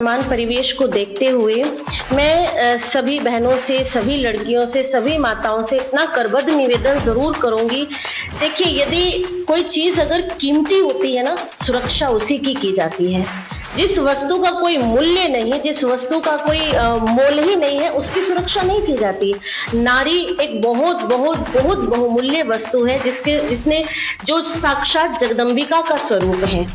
वर्तमान परिवेश को देखते हुए मैं सभी बहनों से, सभी लड़कियों से, सभी माताओं से इतना करबद्ध निवेदन जरूर करूंगी। देखिए, यदि कोई चीज अगर कीमती होती है ना, सुरक्षा उसी की जाती है। जिस वस्तु का कोई मूल्य नहीं, जिस वस्तु का कोई मोल ही नहीं है, उसकी सुरक्षा नहीं की जाती। नारी एक बहुत बहुत बहुत बहुमूल्य वस्तु है, जिसने जो साक्षात जगदम्बिका का स्वरूप है।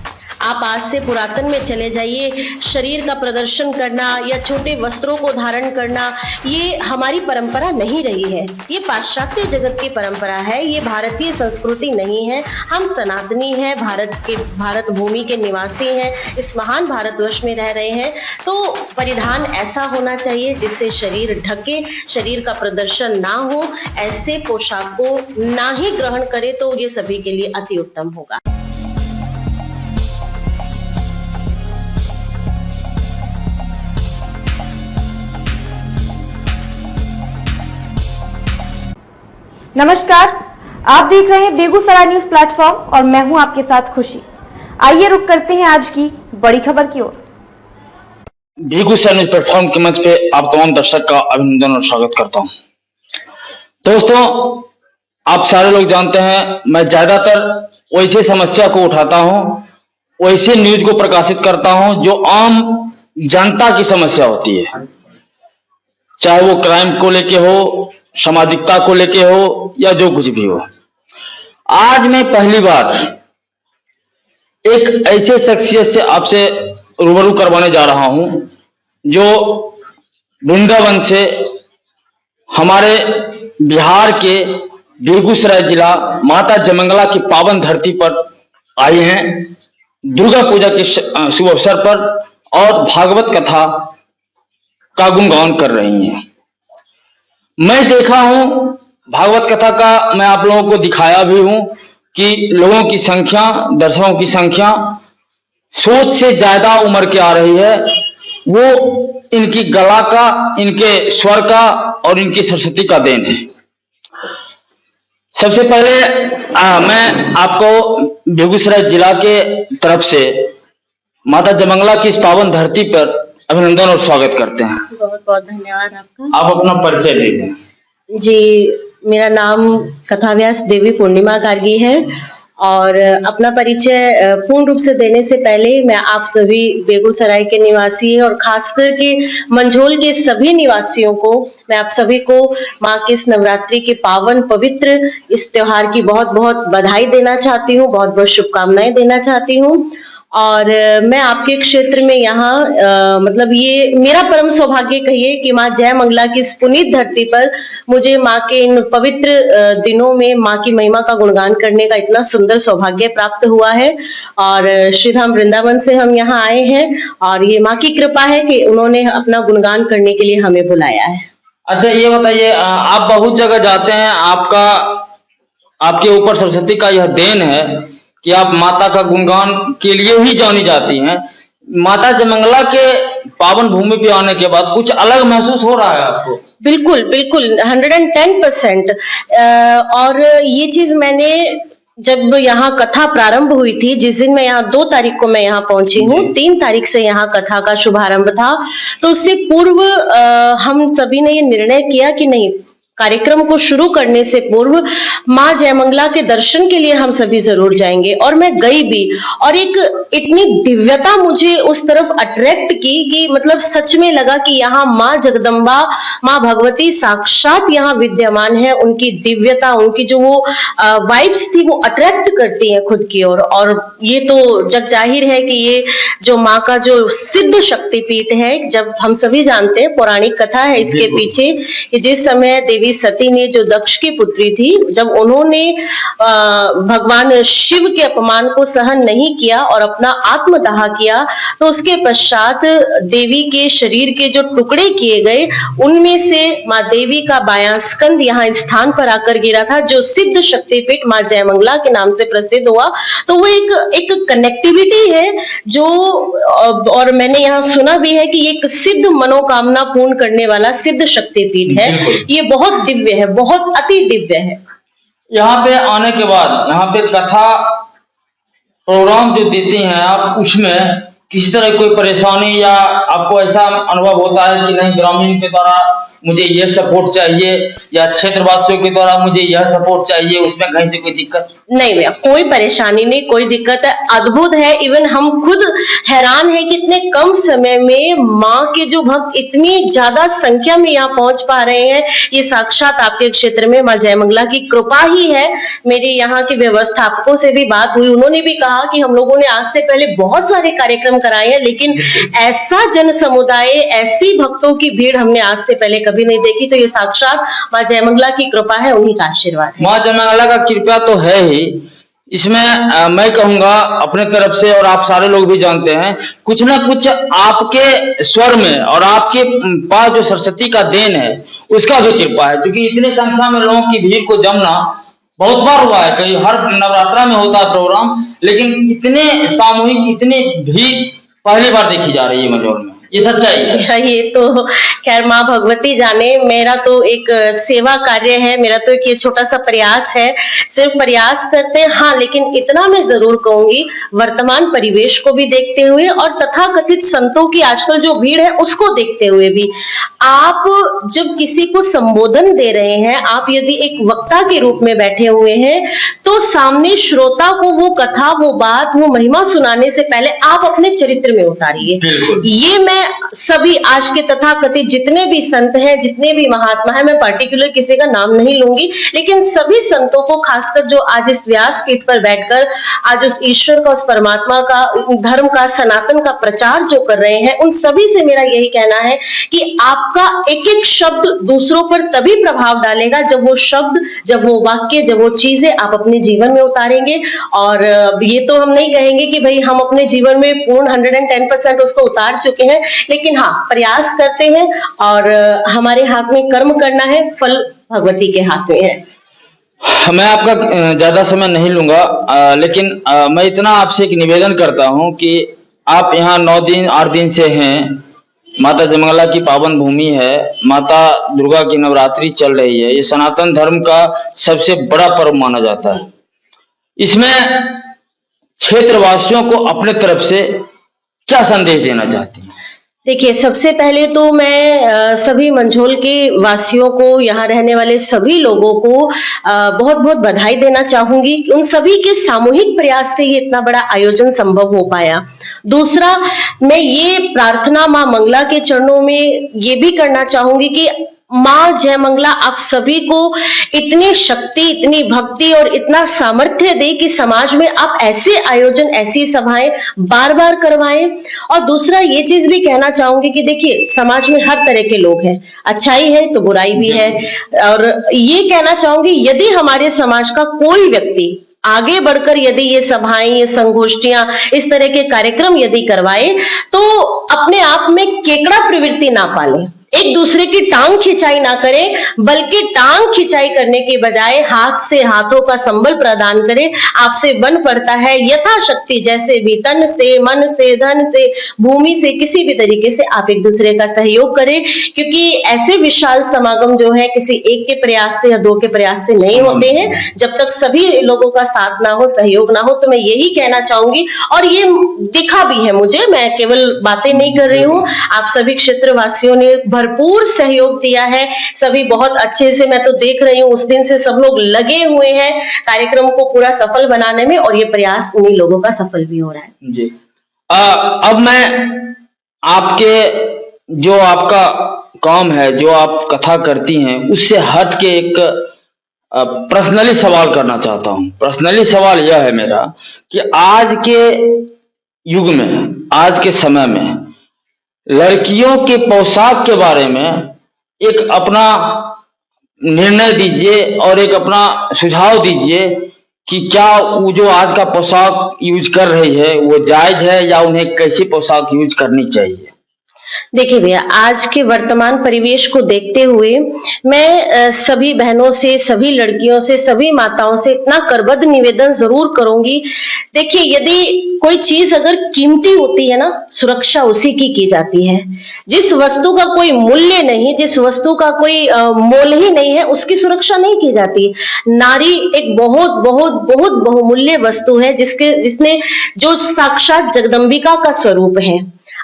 आप आज से पुरातन में चले जाइए, शरीर का प्रदर्शन करना या छोटे वस्त्रों को धारण करना, ये हमारी परंपरा नहीं रही है। ये पाश्चात्य जगत की परंपरा है, ये भारतीय संस्कृति नहीं है। हम सनातनी हैं, भारत भूमि के निवासी हैं, इस महान भारतवर्ष में रह रहे हैं। तो परिधान ऐसा होना चाहिए जिससे शरीर ढके, शरीर का प्रदर्शन ना हो। ऐसे पोशाक को ना ही ग्रहण करे तो ये सभी के लिए अति उत्तम होगा। नमस्कार, आप देख रहे हैं बेगूसराय न्यूज प्लेटफॉर्म और मैं हूं आपके साथ खुशी। आइए रुक करते हैं आज की बड़ी खबर की ओर। बेगूसराय न्यूज प्लेटफॉर्म के मंच पे आप तमाम दर्शक का अभिनंदन और स्वागत करता हूं। दोस्तों, आप सारे लोग जानते हैं, मैं ज्यादातर वैसे समस्या को उठाता हूं, वैसे न्यूज को प्रकाशित करता हूं जो आम जनता की समस्या होती है, चाहे वो क्राइम को लेके हो, सामाजिकता को लेके हो या जो कुछ भी हो। आज मैं पहली बार एक ऐसे शख्सियत से आपसे रूबरू करवाने जा रहा हूं जो वृंदावन से हमारे बिहार के बेगूसराय जिला माता जयमंगला की पावन धरती पर आए हैं दुर्गा पूजा के शुभ अवसर पर और भागवत कथा का गुणगान कर रही हैं। मैं देखा हूं भागवत कथा का, मैं आप लोगों को दिखाया भी हूं कि लोगों की संख्या, दर्शकों की संख्या सोच से ज्यादा उम्र के आ रही है। वो इनकी गला का, इनके स्वर का और इनकी सरस्वती का देन है। सबसे पहले मैं आपको बेगूसराय जिला के तरफ से माता जयमंगला की इस पावन धरती पर अभिनंदन और स्वागत करते हैं। बहुत बहुत धन्यवाद आपका। आप अपना परिचय दीजिए। जी, मेरा नाम कथाव्यास देवी पूर्णिमा गार्गी है और अपना परिचय पूर्ण रूप से देने से पहले मैं आप सभी बेगूसराय के निवासी और खासकर के मंझोल के सभी निवासियों को, मैं आप सभी को माँ की इस नवरात्रि के पावन पवित्र इस त्योहार की बहुत बहुत बधाई देना चाहती हूँ, बहुत बहुत शुभकामनाएं देना चाहती हूँ। और मैं आपके क्षेत्र में यहाँ मतलब ये मेरा परम सौभाग्य कहिए कि माँ जयमंगला की इस पुनीत धरती पर मुझे माँ के इन पवित्र दिनों में माँ की महिमा का गुणगान करने का इतना सुंदर सौभाग्य प्राप्त हुआ है। और श्री धाम वृंदावन से हम यहाँ आए हैं और ये माँ की कृपा है कि उन्होंने अपना गुणगान करने के लिए हमें बुलाया है। अच्छा, ये बताइए, आप बहुत जगह जाते हैं, आपके ऊपर सरस्वती का यह देन है कि आप माता का गुणगान के लिए ही जानी जाती हैं। माता जयमंगला के पावन भूमि पे आने के बाद कुछ अलग महसूस हो रहा है आपको? बिल्कुल बिल्कुल, 110%। और ये चीज मैंने जब यहाँ कथा प्रारंभ हुई थी, जिस दिन मैं यहाँ 2 तारीख को मैं यहाँ पहुंची हूँ, 3 तारीख से यहाँ कथा का शुभारंभ था, तो उससे पूर्व हम सभी ने ये निर्णय किया कि नहीं, कार्यक्रम को शुरू करने से पूर्व माँ जयमंगला के दर्शन के लिए हम सभी जरूर जाएंगे। और मैं गई भी, और एक इतनी दिव्यता मुझे उस तरफ अट्रैक्ट की कि मतलब सच में लगा कि यहाँ माँ जगदम्बा, माँ भगवती साक्षात यहाँ विद्यमान है। उनकी दिव्यता, उनकी जो वो वाइब्स थी वो अट्रैक्ट करती है खुद की ओर। और ये तो जग जाहिर है कि ये जो माँ का जो सिद्ध शक्तिपीठ है, जब हम सभी जानते हैं, पौराणिक कथा है इसके पीछे कि जिस समय देवी सती ने, जो दक्ष की पुत्री थी, जब उन्होंने भगवान शिव के अपमान को सहन नहीं किया और अपना आत्मदाह किया, तो उसके पश्चात देवी के शरीर के जो टुकड़े किए गए, उनमें से माँ देवी का बायां स्कंद यहाँ स्थान पर आकर गिरा था, जो सिद्ध शक्तिपीठ माँ जयमंगला के नाम से प्रसिद्ध हुआ। तो वो एक कनेक्टिविटी है जो, और मैंने यहाँ सुना भी है कि एक सिद्ध मनोकामना पूर्ण करने वाला सिद्ध शक्तिपीठ है। ये बहुत दिव्य है, बहुत अति दिव्य है। यहाँ पे आने के बाद, यहाँ पे कथा प्रोग्राम जो देती हैं आप, उसमें किसी तरह की कोई परेशानी या आपको ऐसा अनुभव होता है कि नहीं ग्रामीण के द्वारा मुझे यह सपोर्ट चाहिए या क्षेत्रवासियों के द्वारा मुझे यह सपोर्ट चाहिए, उसमें कहीं से कोई दिक्कत? नहीं भैया, कोई परेशानी नहीं, कोई दिक्कत है, अद्भुत है। इवन हम खुद हैरान है कि इतने कम समय में माँ के जो भक्त इतनी ज्यादा संख्या में यहाँ पहुंच पा रहे हैं, ये साक्षात आपके क्षेत्र में माँ जयमंगला की कृपा ही है। मेरे यहाँ के व्यवस्थापकों से भी बात हुई, उन्होंने भी कहा कि हम लोगों ने आज से पहले बहुत सारे कार्यक्रम कराए हैं, लेकिन ऐसा जन समुदाय, ऐसी भक्तों की भीड़ हमने आज से पहले कभी नहीं देखी। तो ये साक्षात माँ जयमंगला की कृपा है, उन्हीं का आशीर्वाद है। माँ जयमंगला का कृपा तो है ही, इसमें मैं कहूंगा अपने तरफ से, और आप सारे लोग भी जानते हैं, कुछ ना कुछ आपके स्वर में और आपके पास जो सरस्वती का देन है उसका भी कृपा है, क्योंकि इतने संख्या में लोगों की भीड़ को जमना बहुत बार हुआ है, कहीं हर नवरात्रा में होता है प्रोग्राम, लेकिन इतने सामूहिक इतनी भीड़ पहली बार देखी जा रही है मझौल में। ये सच्चाई है। ये तो खैर माँ भगवती जाने, मेरा तो एक सेवा कार्य है, मेरा तो एक ये छोटा सा प्रयास है, सिर्फ प्रयास करते हैं। हाँ, लेकिन इतना मैं जरूर कहूंगी, वर्तमान परिवेश को भी देखते हुए और तथाकथित संतों की आजकल जो भीड़ है उसको देखते हुए भी, आप जब किसी को संबोधन दे रहे हैं, आप यदि एक वक्ता के रूप में बैठे हुए हैं, तो सामने श्रोता को वो कथा, वो बात, वो महिमा सुनाने से पहले आप अपने चरित्र में उतारिए। ये मैं सभी आज के तथाकथित जितने भी संत हैं, जितने भी महात्मा हैं, मैं पर्टिकुलर किसी का नाम नहीं लूंगी, लेकिन सभी संतों को, खासकर जो आज इस व्यासपीठ पर बैठकर आज उस ईश्वर का, उस परमात्मा का, धर्म का, सनातन का प्रचार जो कर रहे हैं, उन सभी से मेरा यही कहना है कि आपका एक एक शब्द दूसरों पर तभी प्रभाव डालेगा जब वो शब्द, जब वो वाक्य, जब वो चीजें आप अपने जीवन में उतारेंगे। और ये तो हम नहीं कहेंगे कि भाई हम अपने जीवन में पूर्ण 110% उसको उतार चुके हैं, लेकिन हाँ, प्रयास करते हैं और हमारे हाथ में कर्म करना है, फल भगवती के हाथ में है। मैं आपका ज्यादा समय नहीं लूंगा, लेकिन मैं इतना आपसे एक निवेदन करता हूं कि आप यहाँ 9 दिन 8 दिन से हैं, माता जयमंगला की पावन भूमि है, माता दुर्गा की नवरात्रि चल रही है, ये सनातन धर्म का सबसे बड़ा पर्व माना जाता है। इसमें क्षेत्रवासियों को अपने तरफ से क्या संदेश देना चाहते हैं? देखिए, सबसे पहले तो मैं सभी मंझोल के वासियों को, यहाँ रहने वाले सभी लोगों को बहुत बहुत बधाई देना चाहूंगी। उन सभी के सामूहिक प्रयास से ये इतना बड़ा आयोजन संभव हो पाया। दूसरा, मैं ये प्रार्थना माँ मंगला के चरणों में ये भी करना चाहूंगी कि माँ जयमंगला आप सभी को इतनी शक्ति, इतनी भक्ति और इतना सामर्थ्य दे कि समाज में आप ऐसे आयोजन, ऐसी सभाएं बार बार करवाएं। और दूसरा ये चीज भी कहना चाहूंगी कि देखिए, समाज में हर तरह के लोग हैं, अच्छाई है तो बुराई भी है। और ये कहना चाहूंगी, यदि हमारे समाज का कोई व्यक्ति आगे बढ़कर यदि ये सभाएं, ये संगोष्ठियां, इस तरह के कार्यक्रम यदि करवाए, तो अपने आप में केकड़ा प्रवृत्ति ना पाले, एक दूसरे की टांग खिंचाई ना करें, बल्कि टांग खिंचाई करने के बजाय हाथ से हाथों का संबल प्रदान करें। आपसे बन पड़ता है यथाशक्ति, जैसे भी तन से, मन से, धन से, भूमि से, किसी भी तरीके से आप एक दूसरे का सहयोग करें, क्योंकि ऐसे विशाल समागम जो है किसी एक के प्रयास से या 2 के प्रयास से नहीं होते हैं। जब तक सभी लोगों का साथ ना हो, सहयोग ना हो, तो मैं यही कहना चाहूंगी। और ये दिखा भी है मुझे, मैं केवल बातें नहीं कर रही हूँ, आप सभी क्षेत्रवासियों ने भरपूर सहयोग दिया है, सभी बहुत अच्छे से, मैं तो देख रही हूँ उस दिन से सब लोग लगे हुए हैं कार्यक्रम को पूरा सफल बनाने में, और ये प्रयास उन्हीं लोगों का सफल भी हो रहा है। जी, अब मैं आपके जो आपका काम है, जो आप कथा करती हैं, उससे हट के एक पर्सनली सवाल करना चाहता हूँ। पर्सनली सवाल यह है मेरा कि आज के युग में, आज के समय में लड़कियों के पोशाक के बारे में एक अपना निर्णय दीजिए और एक अपना सुझाव दीजिए कि क्या वो जो आज का पोशाक यूज कर रही है वो जायज है, या उन्हें कैसी पोशाक यूज करनी चाहिए? देखिए भैया, आज के वर्तमान परिवेश को देखते हुए मैं सभी बहनों से, सभी लड़कियों से, सभी माताओं से इतना करबद्ध निवेदन जरूर करूंगी। देखिए, यदि कोई चीज अगर कीमती होती है ना, सुरक्षा उसी की जाती है। जिस वस्तु का कोई मूल्य नहीं, जिस वस्तु का कोई मोल ही नहीं है, उसकी सुरक्षा नहीं की जाती। नारी एक बहुत बहुत बहुत बहुमूल्य वस्तु है, जिसने जो साक्षात जगदम्बिका का स्वरूप है।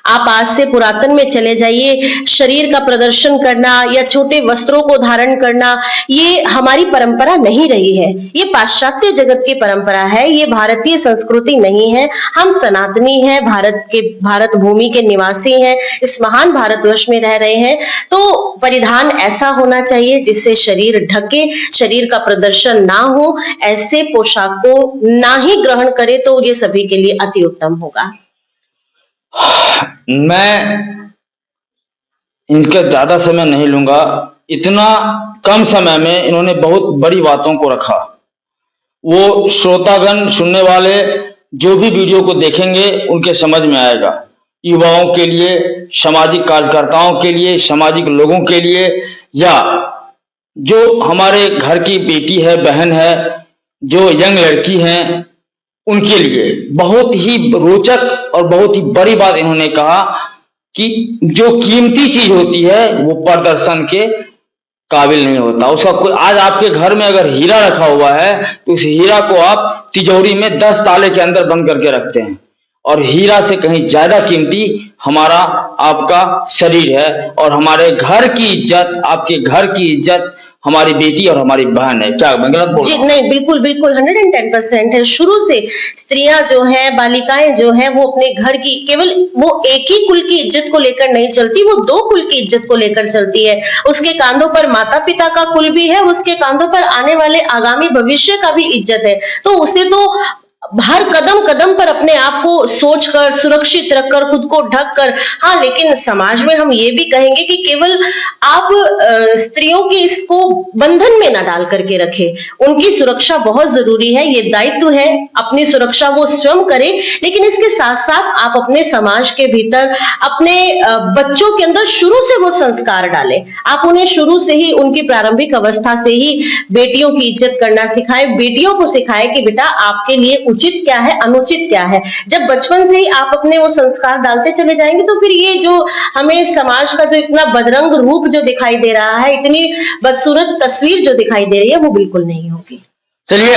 आप आज से पुरातन में चले जाइए, शरीर का प्रदर्शन करना या छोटे वस्त्रों को धारण करना, ये हमारी परंपरा नहीं रही है। ये पाश्चात्य जगत की परंपरा है, ये भारतीय संस्कृति नहीं है। हम सनातनी हैं, भारत भूमि के निवासी हैं, इस महान भारतवर्ष में रह रहे हैं। तो परिधान ऐसा होना चाहिए जिससे शरीर ढके, शरीर का प्रदर्शन ना हो। ऐसे पोशाक को ना ही ग्रहण करे तो ये सभी के लिए अति उत्तम होगा। मैं इनका ज्यादा समय नहीं लूंगा। इतना कम समय में इन्होंने बहुत बड़ी बातों को रखा। वो श्रोतागण, सुनने वाले जो भी वीडियो को देखेंगे उनके समझ में आएगा। युवाओं के लिए, सामाजिक कार्यकर्ताओं के लिए, सामाजिक लोगों के लिए, या जो हमारे घर की बेटी है, बहन है, जो यंग लड़की हैं, उनके लिए बहुत ही रोचक और बहुत ही बड़ी बात इन्होंने कहा कि जो कीमती चीज होती है वो प्रदर्शन के काबिल नहीं होता। उसका कोई, आज आपके घर में अगर हीरा रखा हुआ है तो उस हीरा को आप तिजोरी में 10 ताले के अंदर बंद करके रखते हैं, और हीरा से कहीं ज्यादा कीमती हमारा आपका शरीर है। और हमारे घर की इज्जत, आपके घर की इज्जत हमारी बेटी और हमारी बहन है। क्या मैं गलत बोल रहा हूं? नहीं, बिल्कुल बिल्कुल 110% है। शुरू से स्त्रियां जो है, बालिकाएं जो है, वो अपने घर की, केवल वो एक ही कुल की इज्जत को लेकर नहीं चलती, वो 2 कुल की इज्जत को लेकर चलती है। उसके कांधों पर माता पिता का कुल भी है, उसके कांधों पर आने वाले आगामी भविष्य का भी इज्जत है। तो उसे तो हर कदम कदम पर अपने आप को सोचकर, सुरक्षित रखकर, खुद को ढक कर, हाँ, लेकिन समाज में हम ये भी कहेंगे कि केवल आप स्त्रियों की इसको बंधन में ना डाल करके रखे। उनकी सुरक्षा बहुत जरूरी है, ये दायित्व है, अपनी सुरक्षा वो स्वयं करे। लेकिन इसके साथ साथ आप अपने समाज के भीतर अपने बच्चों के अंदर शुरू से वो संस्कार डालें। आप उन्हें शुरू से ही, उनकी प्रारंभिक अवस्था से ही बेटियों की इज्जत करना सिखाएं। बेटियों को सिखाएं कि बेटा आपके लिए उचित क्या है, अनुचित क्या है। जब बचपन से ही आप अपने वो संस्कार डालते चले जाएंगे तो फिर ये जो हमें समाज का जो इतना बदरंग रूप जो दिखाई दे रहा है, इतनी बदसूरत तस्वीर जो दिखाई दे रही है, वो बिल्कुल नहीं होगी। चलिए,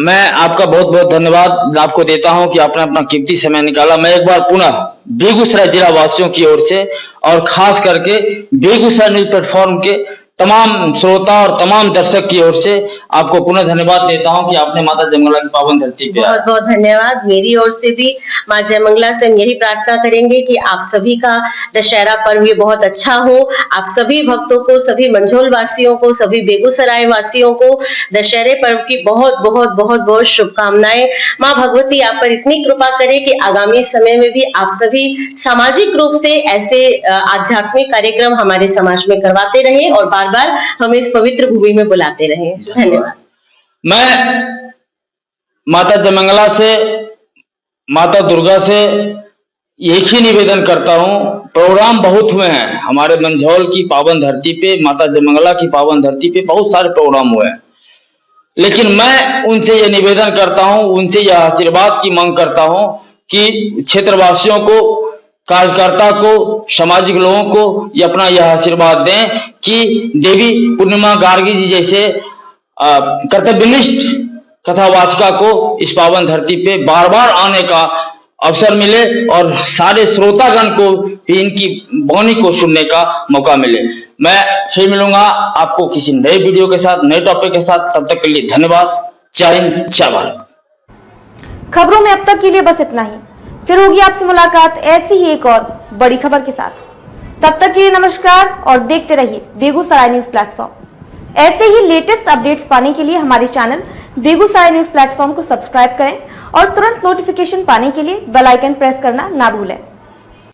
मैं आपका बहुत बहुत धन्यवाद आपको देता हूं कि आपने अपना कीमती समय निकाला। मैं एक बार पुनः बेगूसराय जिला वासियों की ओर से और खास करके बेगूसराय न्यूज प्लेटफॉर्म के तमाम श्रोता और तमाम दर्शक की ओर से आपको पुनः धन्यवाद देता हूं कि आपने माता जयमंगला की पावन धरती पे बहुत बहुत धन्यवाद। मेरी ओर से भी माँ जयमंगला से हम यही प्रार्थना करेंगे कि आप सभी का दशहरा पर्व ये बहुत अच्छा हो। आप सभी भक्तों को, सभी मंझोल वासियों को, सभी बेगूसराय वासियों को दशहरे पर्व की बहुत बहुत बहुत बहुत शुभकामनाएं। माँ भगवती आप पर इतनी कृपा करे कि आगामी समय में भी आप सभी सामाजिक रूप से ऐसे आध्यात्मिक कार्यक्रम हमारे समाज में करवाते रहे और बार बार हम इस पवित्र भूमि में बुलाते रहे। धन्यवाद। मैं माता जयमंगला से, माता दुर्गा से एक ही निवेदन करता हूं। प्रोग्राम बहुत हुए हैं हमारे मंझौल की पावन धरती पे, माता जयमंगला की पावन धरती पे बहुत सारे प्रोग्राम हुए हैं, लेकिन मैं उनसे यह निवेदन करता हूं, उनसे यह आशीर्वाद की मांग करता हूं कि क्षेत्रवासियों को, कार्यकर्ता को, सामाजिक लोगों को ये अपना यह आशीर्वाद दें कि देवी पूर्णिमा गार्गी जी जैसे कर्तव्यनिष्ठ कथावाचिका को इस पावन धरती पे बार बार आने का अवसर मिले और सारे श्रोतागण को भी इनकी वाणी को सुनने का मौका मिले। मैं फिर मिलूंगा आपको किसी नए वीडियो के साथ, नए टॉपिक के साथ। तब तक के लिए धन्यवाद। जय हिंद, जय भारत। खबरों में अब तक के लिए बस इतना ही। फिर होगी आपसे मुलाकात ऐसी ही एक और बड़ी खबर के साथ। तब तक के लिए नमस्कार और देखते रहिए बेगूसराय न्यूज प्लेटफॉर्म। ऐसे ही लेटेस्ट अपडेट्स पाने के लिए हमारे चैनल बेगूसराय न्यूज प्लेटफॉर्म को सब्सक्राइब करें और तुरंत नोटिफिकेशन पाने के लिए बेल आइकन प्रेस करना ना भूलें।